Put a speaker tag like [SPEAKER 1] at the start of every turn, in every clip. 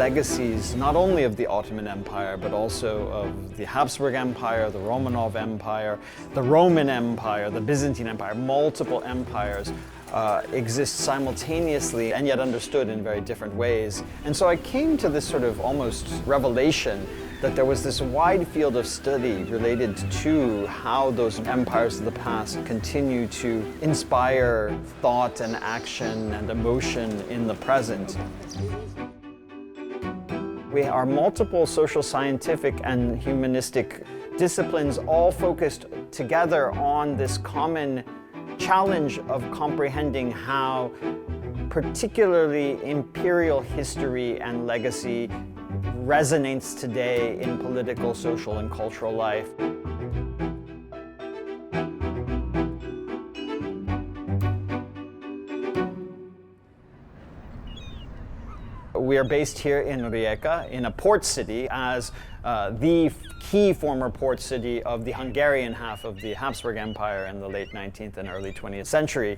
[SPEAKER 1] legacies not only of the Ottoman Empire, but also of the Habsburg Empire, the Romanov Empire, the Roman Empire, the Byzantine Empire. Multiple empires exist simultaneously and yet understood in very different ways. And so I came to this sort of almost revelation that there was this wide field of study related to how those empires of the past continue to inspire thought and action and emotion in the present. We are multiple social, scientific, and humanistic disciplines all focused together on this common challenge of comprehending how particularly imperial history and legacy resonates today in political, social, and cultural life. We are based here in Rijeka, in a port city, as the key former port city of the Hungarian half of the Habsburg Empire in the late 19th and early 20th century.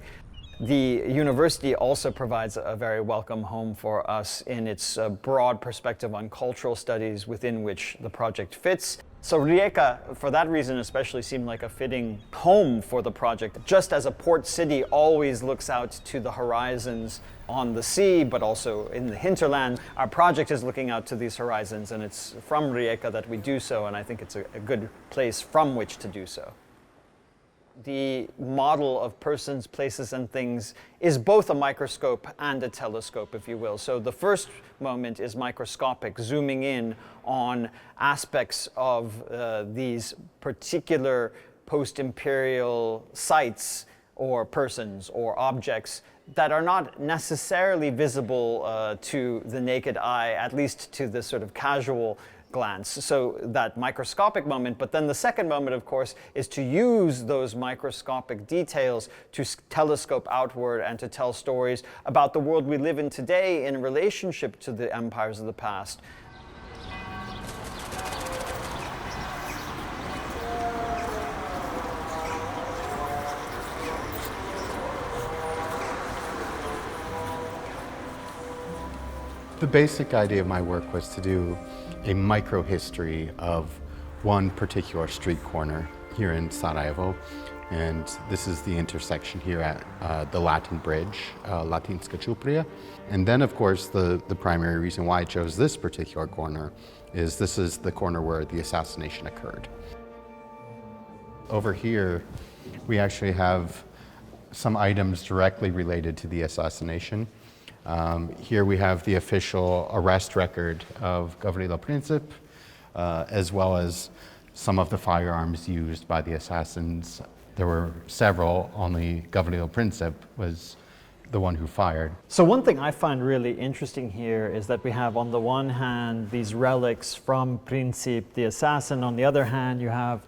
[SPEAKER 1] The university also provides a very welcome home for us in its broad perspective on cultural studies within which the project fits. So Rijeka, for that reason especially, seemed like a fitting home for the project. Just as a port city always looks out to the horizons on the sea, but also in the hinterland, our project is looking out to these horizons, and it's from Rijeka that we do so, and I think it's a good place from which to do so. The model of persons, places, and things is both a microscope and a telescope, if you will. So the first moment is microscopic, zooming in on aspects of these particular post-imperial sites or persons or objects that are not necessarily visible to the naked eye, at least to the sort of casual glance. So that microscopic moment, but then the second moment, of course, is to use those microscopic details to telescope outward and to tell stories about the world we live in today in relationship to the empires of the past.
[SPEAKER 2] The basic idea of my work was to do a micro-history of one particular street corner here in Sarajevo. And this is the intersection here at the Latin Bridge, Latinska Ćuprija. And then, of course, the primary reason why I chose this particular corner is this is the corner where the assassination occurred. Over here, we actually have some items directly related to the assassination. Here we have the official arrest record of Gavrilo Princip, as well as some of the firearms used by the assassins. There were several, only Gavrilo Princip was the one who fired.
[SPEAKER 1] So one thing I find really interesting here is that we have on the one hand these relics from Princip, the assassin. On the other hand, you have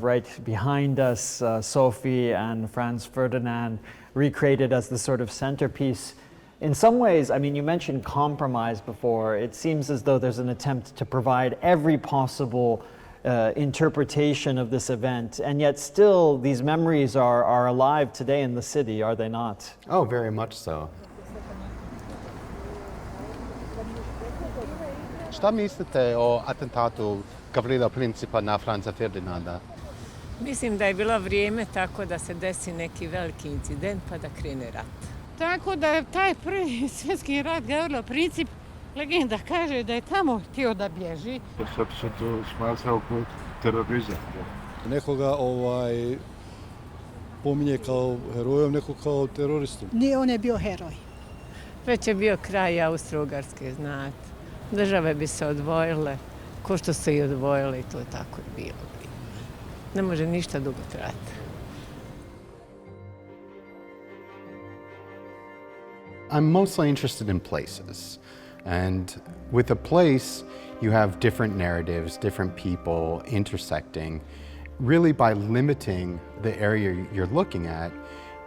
[SPEAKER 1] right behind us Sophie and Franz Ferdinand recreated as the sort of centerpiece. In some ways, I mean, you mentioned compromise before. It seems as though there's an attempt to provide every possible interpretation of this event, and yet still these memories are alive today in the city, are they not?
[SPEAKER 2] Oh, very much so.
[SPEAKER 3] Šta mislite o atentatu Gavrila Principa na Franza Ferdinanda?
[SPEAKER 4] Mislim da je bilo vrijeme tako da se desi neki veliki incident pa da krene rat.
[SPEAKER 5] Tako da je taj prvi svjetski rat Gavrilo Princip, legenda kaže da je tamo htio da bježi.
[SPEAKER 6] Sad se to smatrao kao terorizam.
[SPEAKER 7] Nekoga pominje kao herojom, nekog kao teroristom.
[SPEAKER 5] Nije, on je bio heroj.
[SPEAKER 4] Već je bio kraj Austro-Ugarske, znate. Države bi se odvojile, ko što se i odvojile, i to je tako bilo. Ne može ništa dugo trajati.
[SPEAKER 2] I'm mostly interested in places, and with a place you have different narratives, different people intersecting. Really, by limiting the area you're looking at,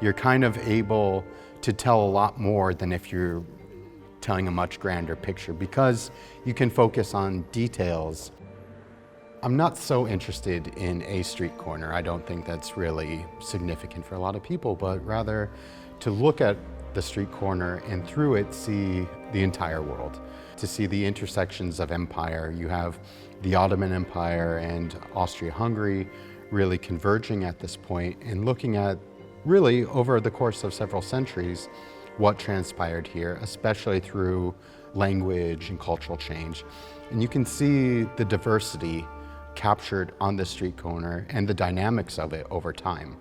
[SPEAKER 2] you're kind of able to tell a lot more than if you're telling a much grander picture, because you can focus on details. I'm not so interested in a street corner. I don't think that's really significant for a lot of people, but rather to look at the street corner and through it see the entire world. To see the intersections of empire, you have the Ottoman Empire and Austria-Hungary really converging at this point and looking at really over the course of several centuries what transpired here, especially through language and cultural change. And you can see the diversity captured on the street corner and the dynamics of it over time.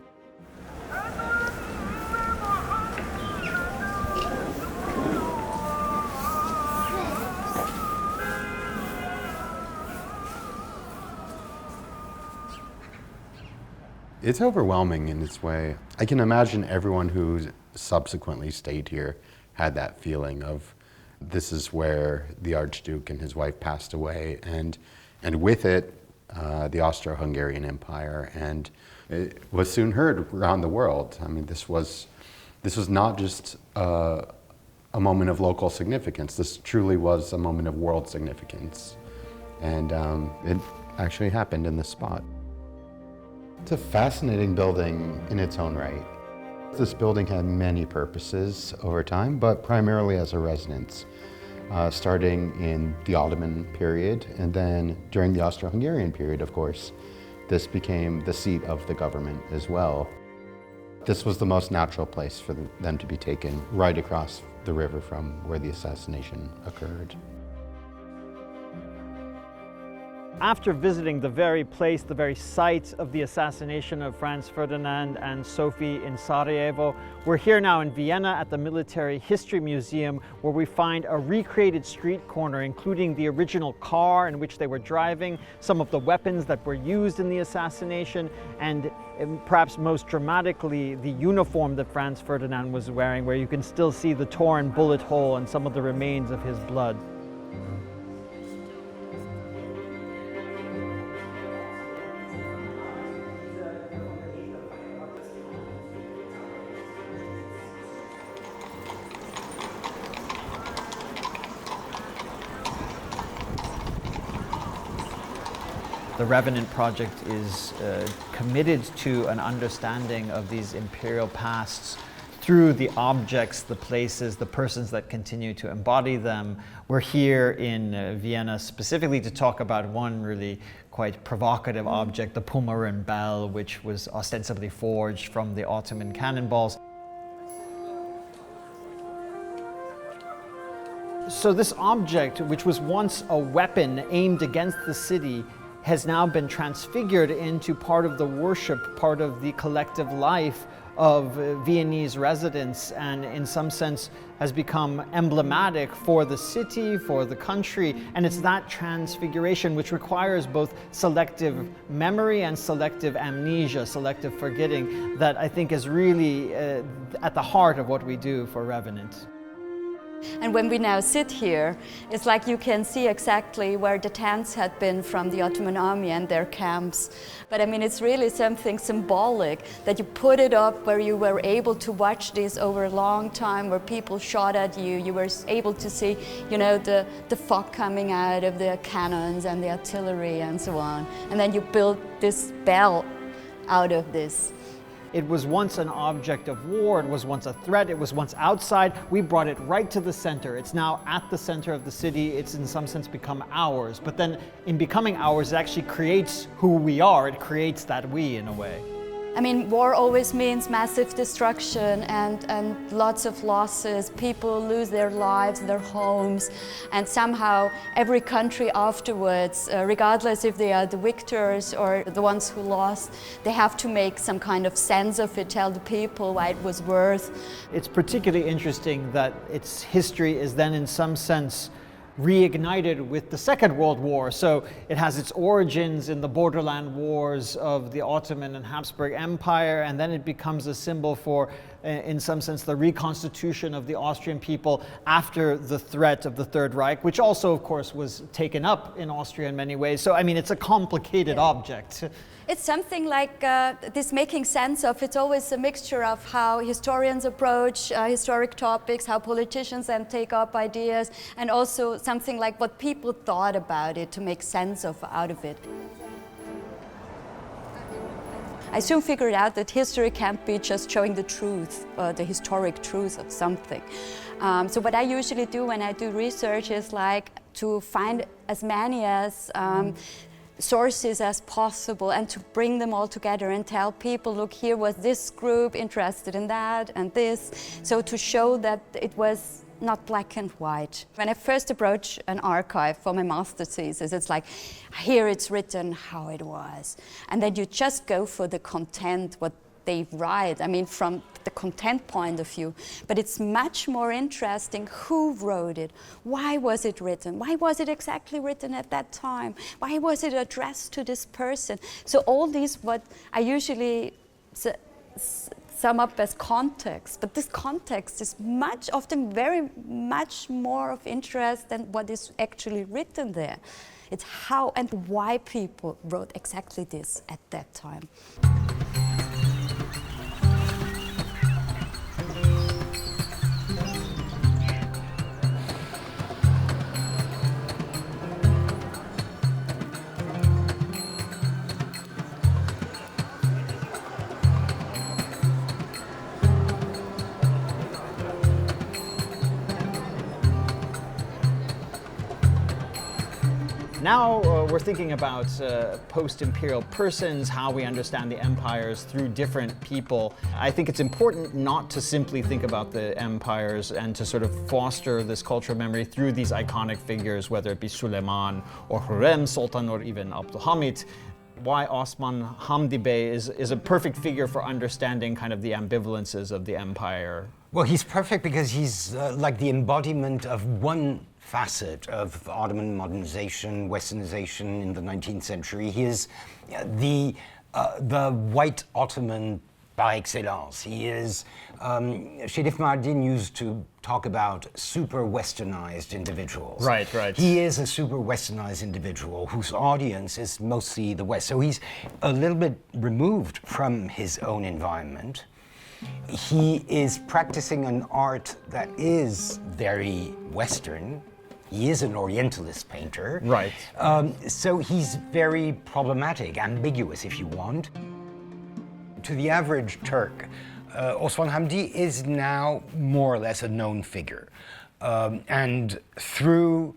[SPEAKER 2] It's overwhelming in its way. I can imagine everyone who subsequently stayed here had that feeling of this is where the Archduke and his wife passed away, and with it, the Austro-Hungarian Empire, and it was soon heard around the world. I mean, this was not just a moment of local significance. This truly was a moment of world significance, and it actually happened in this spot. It's a fascinating building in its own right. This building had many purposes over time, but primarily as a residence, starting in the Ottoman period, and then during the Austro-Hungarian period, of course, this became the seat of the government as well. This was the most natural place for them to be taken, right across the river from where the assassination occurred.
[SPEAKER 1] After visiting the very place, the very site of the assassination of Franz Ferdinand and Sophie in Sarajevo, we're here now in Vienna at the Military History Museum, where we find a recreated street corner, including the original car in which they were driving, some of the weapons that were used in the assassination, and perhaps most dramatically, the uniform that Franz Ferdinand was wearing, where you can still see the torn bullet hole and some of the remains of his blood. The Revenant Project is committed to an understanding of these imperial pasts through the objects, the places, the persons that continue to embody them. We're here in Vienna specifically to talk about one really quite provocative object, the Pomeran bell, which was ostensibly forged from the Ottoman cannonballs. So this object, which was once a weapon aimed against the city, has now been transfigured into part of the worship, part of the collective life of Viennese residents, and in some sense has become emblematic for the city, for the country. And it's that transfiguration which requires both selective memory and selective amnesia, selective forgetting, that I think is really at the heart of what we do for Revenant.
[SPEAKER 8] And when we now sit here, it's like you can see exactly where the tents had been from the Ottoman army and their camps. But I mean, it's really something symbolic that you put it up where you were able to watch this over a long time, where people shot at you. You were able to see, you know, the fog coming out of the cannons and the artillery and so on. And then you built this bell out of this.
[SPEAKER 1] It was once an object of war, it was once a threat, it was once outside. We brought it right to the center. It's now at the center of the city. It's in some sense become ours. But then in becoming ours, it actually creates who we are. It creates that we in a way.
[SPEAKER 8] I mean, war always means massive destruction and lots of losses. People lose their lives, their homes, and somehow every country afterwards, regardless if they are the victors or the ones who lost, they have to make some kind of sense of it, tell the people why it was worth.
[SPEAKER 1] It's particularly interesting that its history is then in some sense reignited with the Second World War. So it has its origins in the borderland wars of the Ottoman and Habsburg Empire, and then it becomes a symbol for, in some sense, the reconstitution of the Austrian people after the threat of the Third Reich, which also, of course, was taken up in Austria in many ways. So, I mean, it's a complicated object.
[SPEAKER 8] It's something like this making sense of. It's always a mixture of how historians approach historic topics, how politicians then take up ideas, and also something like what people thought about it to make sense of out of it. I soon figured out that history can't be just showing the truth, the historic truth of something. So what I usually do when I do research is like to find as many as sources as possible and to bring them all together and tell people, look, here was this group interested in that and this. So to show that it was not black and white. When I first approach an archive for my master's thesis, it's like, here it's written how it was. And then you just go for the content, what they write, I mean, from the content point of view. But it's much more interesting who wrote it, why was it written, why was it exactly written at that time, why was it addressed to this person. So all these, what I usually sum up as context, but this context is very much more of interest than what is actually written there. It's how and why people wrote exactly this at that time.
[SPEAKER 1] Now we're thinking about post-imperial persons, how we understand the empires through different people. I think it's important not to simply think about the empires and to sort of foster this cultural memory through these iconic figures, whether it be Suleiman or Hurrem Sultan or even Abdulhamid. Why Osman Hamdi Bey is a perfect figure for understanding kind of the ambivalences of the empire.
[SPEAKER 9] Well, he's perfect because he's like the embodiment of one facet of Ottoman modernization, westernization in the 19th century. He is the white Ottoman par excellence. He is, Sherif Mardin used to talk about super westernized individuals.
[SPEAKER 1] Right, right.
[SPEAKER 9] He is a super westernized individual whose audience is mostly the West. So he's a little bit removed from his own environment. He is practicing an art that is very Western. He is an Orientalist painter.
[SPEAKER 1] Right.
[SPEAKER 9] So he's very problematic, ambiguous if you want. To the average Turk, Osman Hamdi is now more or less a known figure. And through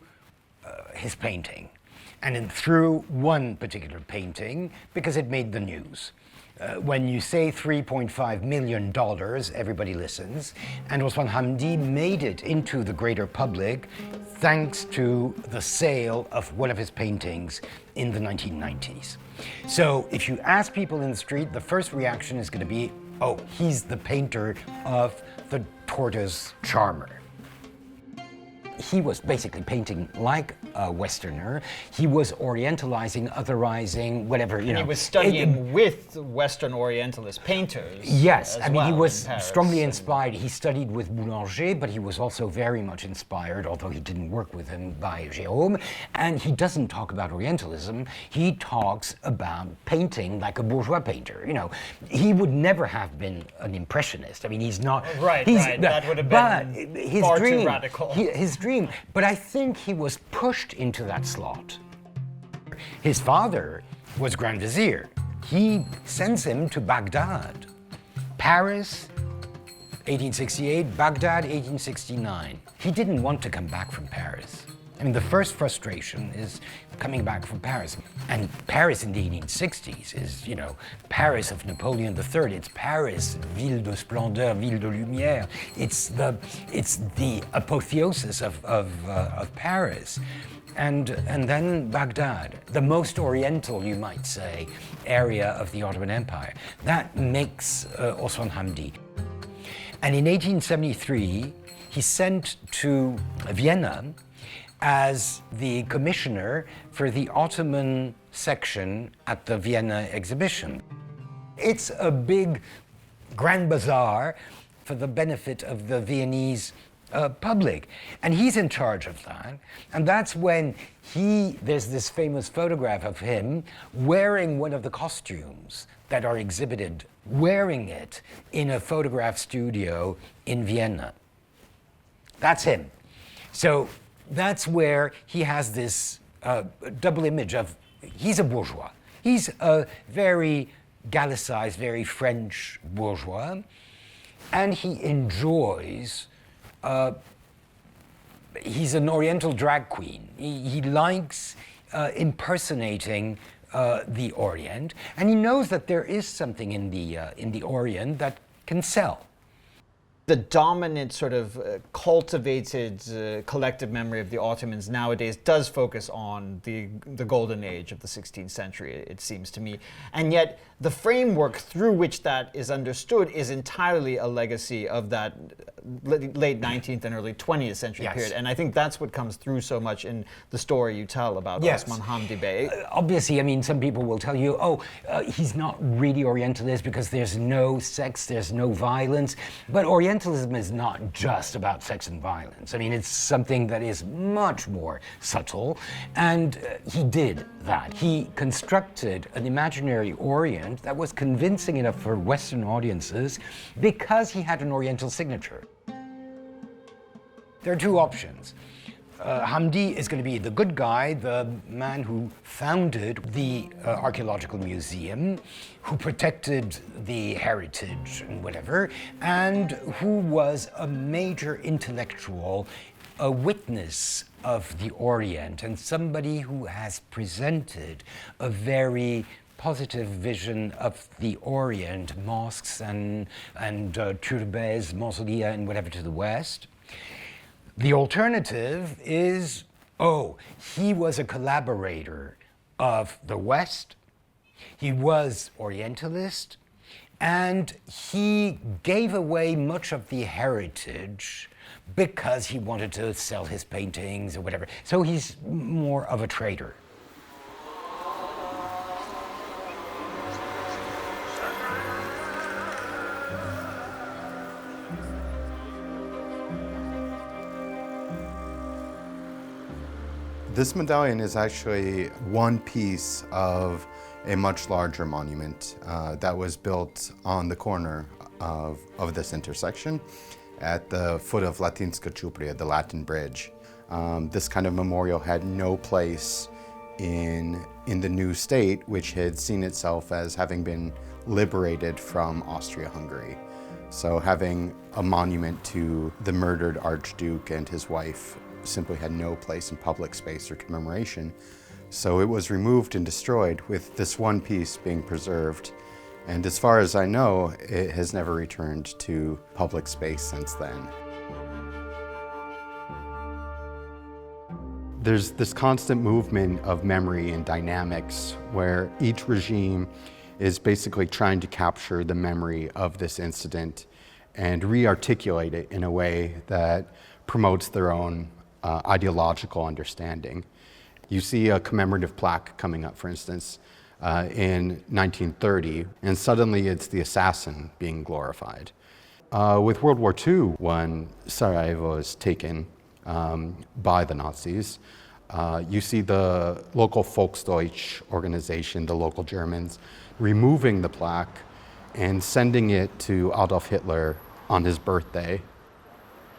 [SPEAKER 9] his painting, and through one particular painting, because it made the news. When you say $3.5 million, everybody listens. And Osman Hamdi made it into the greater public thanks to the sale of one of his paintings in the 1990s. So if you ask people in the street, the first reaction is going to be, oh, he's the painter of the tortoise charmer. He was basically painting like a Westerner. He was Orientalizing, otherizing, whatever, you know.
[SPEAKER 1] He was studying with Western Orientalist painters.
[SPEAKER 9] Yes, I mean, he was
[SPEAKER 1] Paris,
[SPEAKER 9] strongly inspired. He studied with Boulanger, but he was also very much inspired, although he didn't work with him, by Jérôme. And he doesn't talk about Orientalism. He talks about painting like a bourgeois painter. You know, he would never have been an impressionist. I mean, he's not.
[SPEAKER 1] Right, right. That would have been
[SPEAKER 9] his
[SPEAKER 1] far
[SPEAKER 9] dream,
[SPEAKER 1] too radical.
[SPEAKER 9] His dream. But I think he was pushed into that slot. His father was Grand Vizier. He sends him to Baghdad. Paris, 1868, Baghdad, 1869. He didn't want to come back from Paris. I mean, the first frustration is coming back from Paris. And Paris in the 1860s is, you know, Paris of Napoleon III. It's Paris, ville de splendeur, ville de lumière. It's the apotheosis of Paris. And then Baghdad, the most oriental, you might say, area of the Ottoman Empire. That makes Osman Hamdi. And in 1873, he's sent to Vienna as the commissioner for the Ottoman section at the Vienna exhibition. It's a big grand bazaar for the benefit of the Viennese public. And he's in charge of that. And that's when there's this famous photograph of him wearing one of the costumes that are exhibited, wearing it in a photograph studio in Vienna. That's him. So that's where he has this double image of, he's a bourgeois. He's a very Gallicized, very French bourgeois, and he enjoys, he's an Oriental drag queen. He likes impersonating the Orient, and he knows that there is something in the Orient that can sell.
[SPEAKER 1] The dominant sort of cultivated collective memory of the Ottomans nowadays does focus on the golden age of the 16th century, it seems to me. And yet the framework through which that is understood is entirely a legacy of that late 19th and early 20th century period. And I think that's what comes through so much in the story you tell about Osman Hamdi Bey.
[SPEAKER 9] Obviously, I mean, some people will tell you, he's not really Orientalist because there's no sex, there's no violence. But Orientalism is not just about sex and violence. I mean, it's something that is much more subtle. And he did that. He constructed an imaginary Orient that was convincing enough for Western audiences because he had an Oriental signature. There are two options. Hamdi is going to be the good guy, the man who founded the archaeological museum, who protected the heritage and whatever, and who was a major intellectual, a witness of the Orient, and somebody who has presented a very positive vision of the Orient, mosques and turbes, mausolea and whatever to the west. The alternative is, he was a collaborator of the West, he was Orientalist, and he gave away much of the heritage because he wanted to sell his paintings or whatever. So he's more of a trader.
[SPEAKER 2] This medallion is actually one piece of a much larger monument that was built on the corner of this intersection at the foot of Latinska Čuprija, the Latin Bridge. This kind of memorial had no place in the new state, which had seen itself as having been liberated from Austria-Hungary. So having a monument to the murdered Archduke and his wife simply had no place in public space or commemoration. So it was removed and destroyed, with this one piece being preserved. And as far as I know, it has never returned to public space since then. There's this constant movement of memory and dynamics where each regime is basically trying to capture the memory of this incident and re-articulate it in a way that promotes their own ideological understanding. You see a commemorative plaque coming up, for instance, in 1930, and suddenly it's the assassin being glorified. With World War II, when Sarajevo is taken by the Nazis, you see the local Volksdeutsch organization, the local Germans, removing the plaque and sending it to Adolf Hitler on his birthday.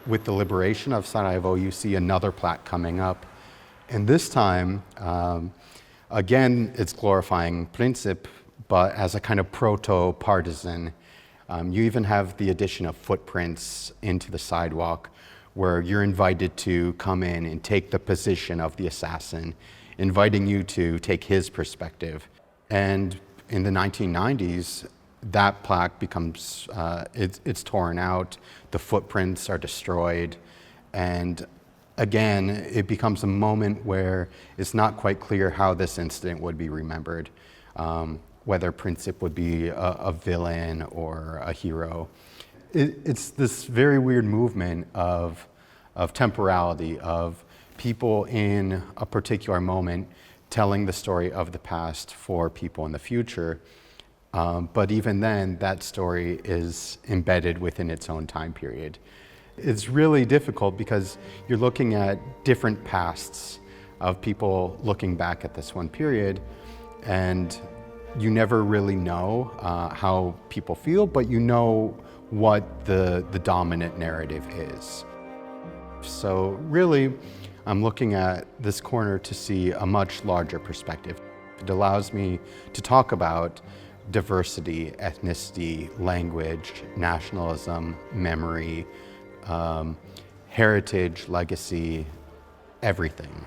[SPEAKER 2] With the liberation of Sarajevo, you see another plaque coming up. And this time, again, it's glorifying Princip, but as a kind of proto-partisan. You even have the addition of footprints into the sidewalk, where you're invited to come in and take the position of the assassin, inviting you to take his perspective. And in the 1990s, that plaque becomes, it's torn out, the footprints are destroyed, and again, it becomes a moment where it's not quite clear how this incident would be remembered, whether Princip would be a villain or a hero. It's this very weird movement of temporality, of people in a particular moment telling the story of the past for people in the future. But even then, that story is embedded within its own time period. It's really difficult because you're looking at different pasts of people looking back at this one period, and you never really know how people feel, but you know what the dominant narrative is. So really, I'm looking at this corner to see a much larger perspective. It allows me to talk about diversity, ethnicity, language, nationalism, memory, heritage, legacy, everything.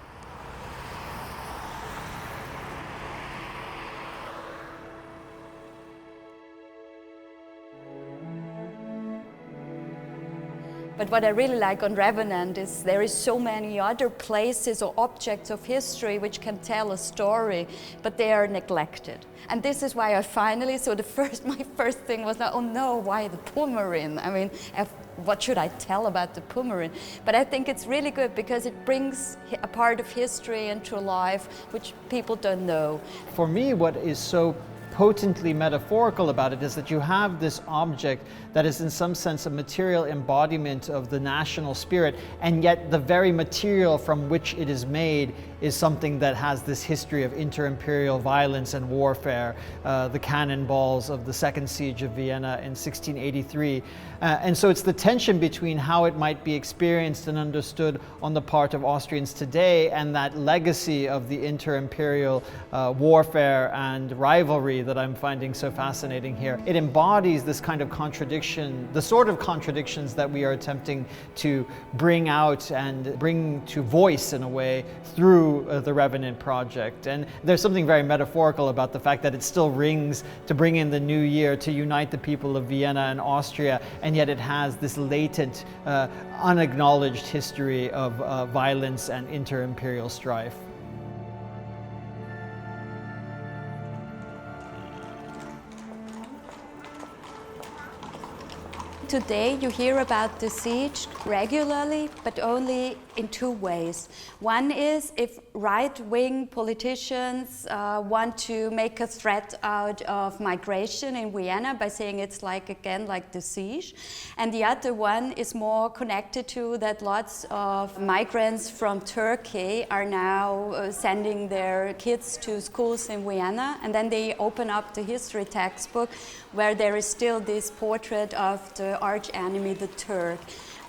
[SPEAKER 8] But what I really like on Revenant is there is so many other places or objects of history which can tell a story, but they are neglected. And this is why I finally, my first thing was, oh no, why the Pumarin? I mean, what should I tell about the Pumarin? But I think it's really good because it brings a part of history into life which people don't know.
[SPEAKER 1] For me, what is so potently metaphorical about it is that you have this object that is in some sense a material embodiment of the national spirit, and yet the very material from which it is made is something that has this history of inter-imperial violence and warfare, the cannonballs of the Second Siege of Vienna in 1683. And so it's the tension between how it might be experienced and understood on the part of Austrians today and that legacy of the inter-imperial warfare and rivalry that I'm finding so fascinating here. It embodies this kind of contradiction, the sort of contradictions that we are attempting to bring out and bring to voice in a way through the Revenant project. And there's something very metaphorical about the fact that it still rings to bring in the new year, to unite the people of Vienna and Austria, and yet it has this latent, unacknowledged history of violence and inter-imperial strife.
[SPEAKER 8] Today you hear about the siege regularly, but only in two ways. One is if right-wing politicians want to make a threat out of migration in Vienna by saying it's like the siege. And the other one is more connected to that lots of migrants from Turkey are now sending their kids to schools in Vienna, and then they open up the history textbook where there is still this portrait of the arch enemy, the Turk.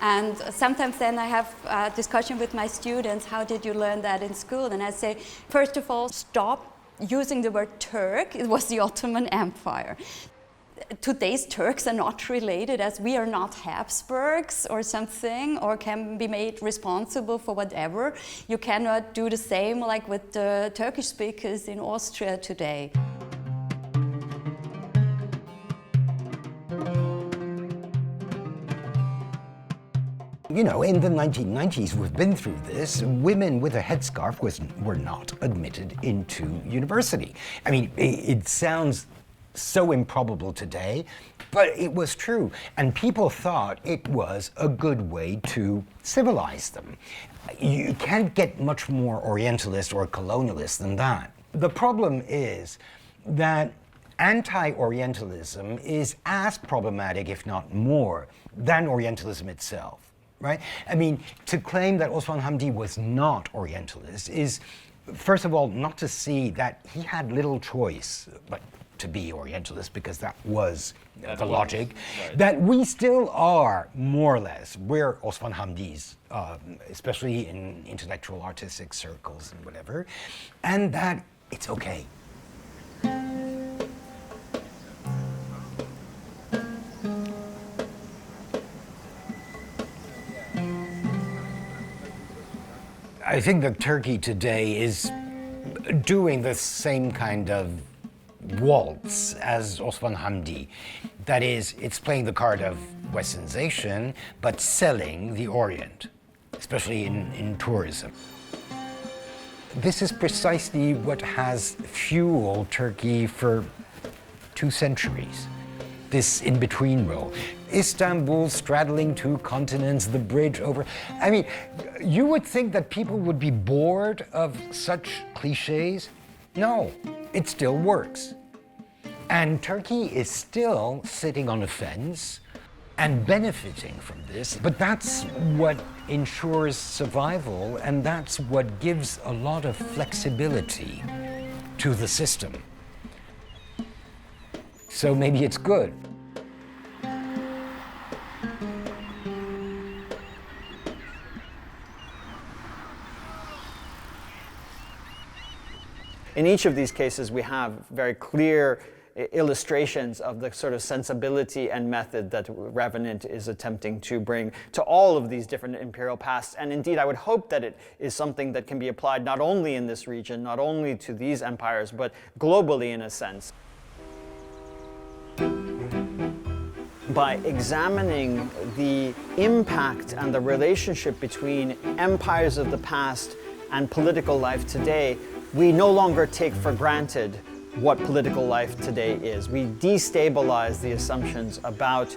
[SPEAKER 8] And sometimes then I have a discussion with my students, how did you learn that in school? And I say, first of all, stop using the word Turk. It was the Ottoman Empire. Today's Turks are not related, as we are not Habsburgs or something, or can be made responsible for whatever. You cannot do the same like with the Turkish speakers in Austria today.
[SPEAKER 9] You know, in the 1990s, we've been through this. Women with a headscarf were not admitted into university. I mean, it sounds so improbable today, but it was true. And people thought it was a good way to civilize them. You can't get much more Orientalist or colonialist than that. The problem is that anti-Orientalism is as problematic, if not more, than Orientalism itself. Right? I mean, to claim that Osman Hamdi was not Orientalist is, first of all, not to see that he had little choice but to be Orientalist, because that was the logic. Right. That we still are, more or less, we're Osman Hamdi's, especially in intellectual artistic circles and whatever, and that it's okay. I think that Turkey today is doing the same kind of waltz as Osman Hamdi. That is, it's playing the card of Westernization, but selling the Orient, especially in tourism. This is precisely what has fueled Turkey for 2 centuries. This in-between role. Istanbul straddling 2 continents, the bridge over. I mean, you would think that people would be bored of such cliches. No, it still works. And Turkey is still sitting on a fence and benefiting from this. But that's what ensures survival, and that's what gives a lot of flexibility to the system. So maybe it's good.
[SPEAKER 1] In each of these cases, we have very clear illustrations of the sort of sensibility and method that Revenant is attempting to bring to all of these different imperial pasts. And indeed, I would hope that it is something that can be applied not only in this region, not only to these empires, but globally in a sense. By examining the impact and the relationship between empires of the past and political life today, we no longer take for granted what political life today is. We destabilize the assumptions about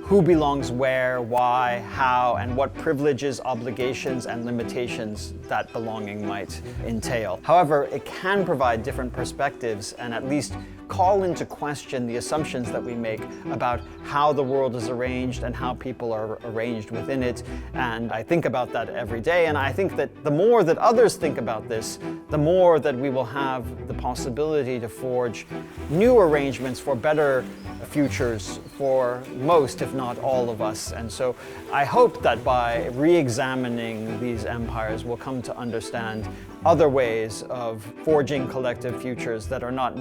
[SPEAKER 1] who belongs where, why, how, and what privileges, obligations, and limitations that belonging might entail. However, it can provide different perspectives and at least call into question the assumptions that we make about how the world is arranged and how people are arranged within it. And I think about that every day, and I think that the more that others think about this, the more that we will have the possibility to forge new arrangements for better futures for most, if not all of us. And so I hope that by re-examining these empires, we'll come to understand other ways of forging collective futures that are not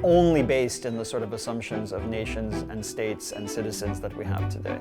[SPEAKER 1] only based in the sort of assumptions of nations and states and citizens that we have today.